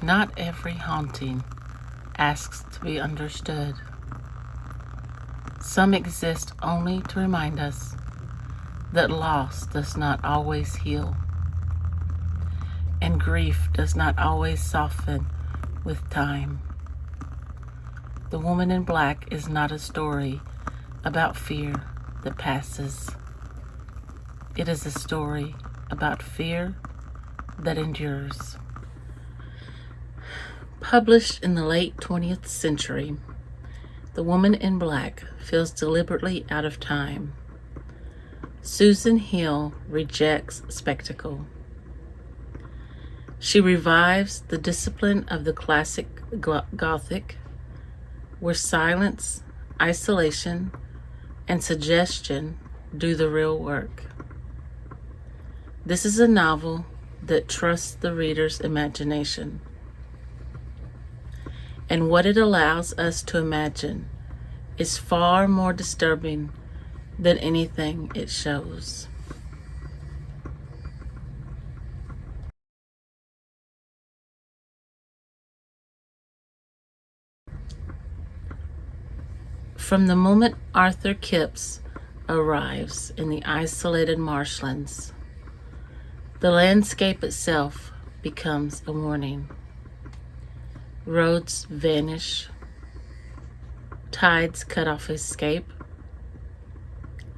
Not every haunting asks to be understood. Some exist only to remind us that loss does not always heal, and grief does not always soften with time. The Woman in Black is not a story about fear that passes. It is a story about fear that endures. Published in the late 20th century, The Woman in Black feels deliberately out of time. Susan Hill rejects spectacle. She revives the discipline of the classic Gothic, where silence, isolation, and suggestion do the real work. This is a novel that trusts the reader's imagination, and what it allows us to imagine is far more disturbing than anything it shows. From the moment Arthur Kipps arrives in the isolated marshlands, the landscape itself becomes a warning. Roads vanish, tides cut off escape,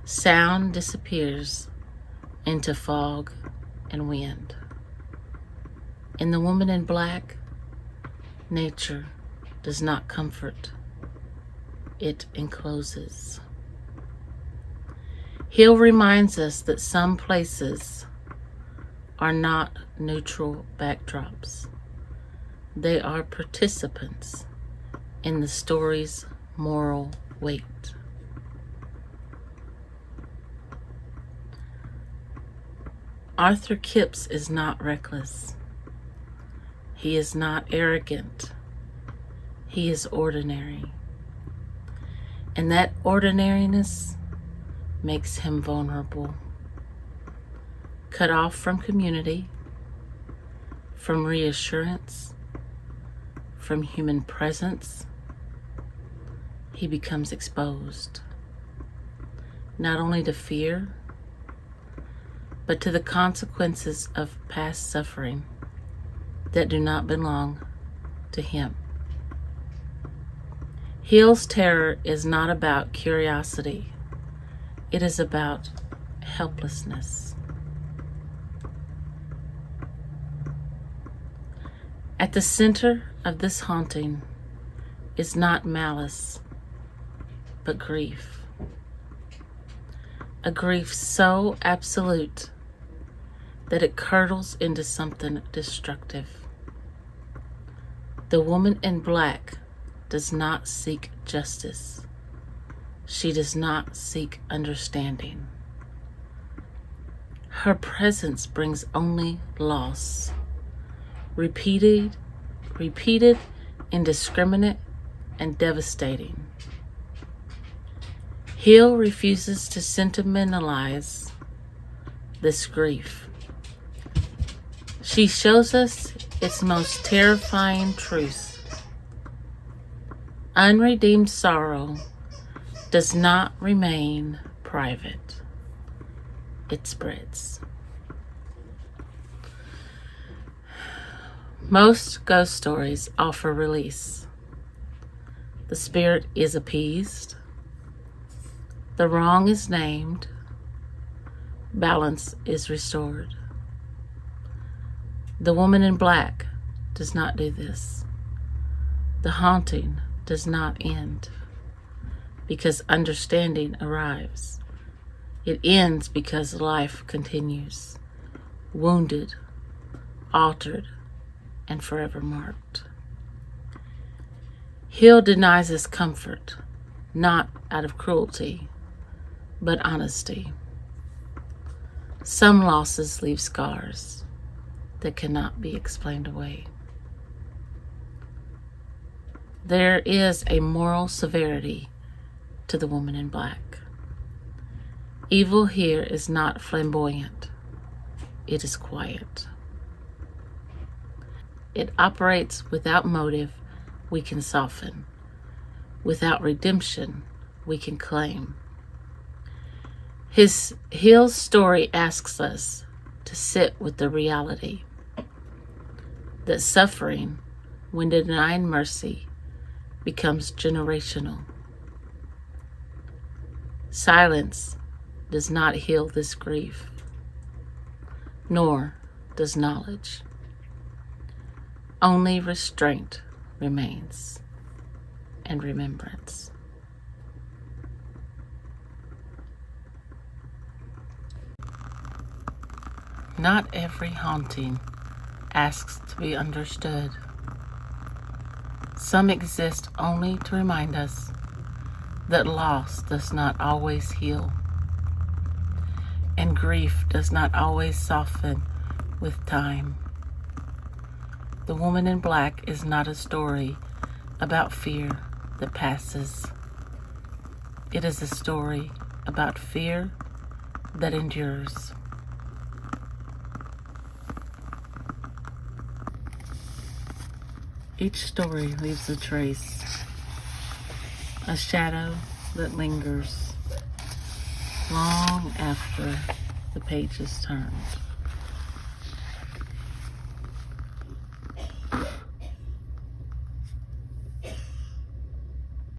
sound disappears into fog and wind. In The Woman in Black, nature does not comfort, it encloses. Hill reminds us that some places are not neutral backdrops. They are participants in the story's moral weight. Arthur Kipps is not reckless. He is not arrogant. He is ordinary. And that ordinariness makes him vulnerable. Cut off from community, from reassurance, from human presence, he becomes exposed, not only to fear, but to the consequences of past suffering that do not belong to him. Hill's terror is not about curiosity. It is about helplessness. At the center of this haunting is not malice, but grief. A grief so absolute that it curdles into something destructive. The Woman in Black does not seek justice. She does not seek understanding. Her presence brings only loss. Repeated, indiscriminate, and devastating. Hill refuses to sentimentalize this grief. She shows us its most terrifying truth. Unredeemed sorrow does not remain private. It spreads. Most ghost stories offer release. The spirit is appeased. The wrong is named. Balance is restored. The Woman in Black does not do this. The haunting does not end because understanding arrives. It ends because life continues, wounded, altered, and forever marked. Hill denies us comfort, not out of cruelty, but honesty. Some losses leave scars that cannot be explained away. There is a moral severity to The Woman in Black. Evil here is not flamboyant, it is quiet. It operates without motive, we can soften. Without redemption, we can claim. His story asks us to sit with the reality that suffering, when denied mercy, becomes generational. Silence does not heal this grief, nor does knowledge. Only restraint remains, and remembrance. Not every haunting asks to be understood. Some exist only to remind us that loss does not always heal, and grief does not always soften with time. The Woman in Black is not a story about fear that passes. It is a story about fear that endures. Each story leaves a trace, a shadow that lingers long after the page is turned.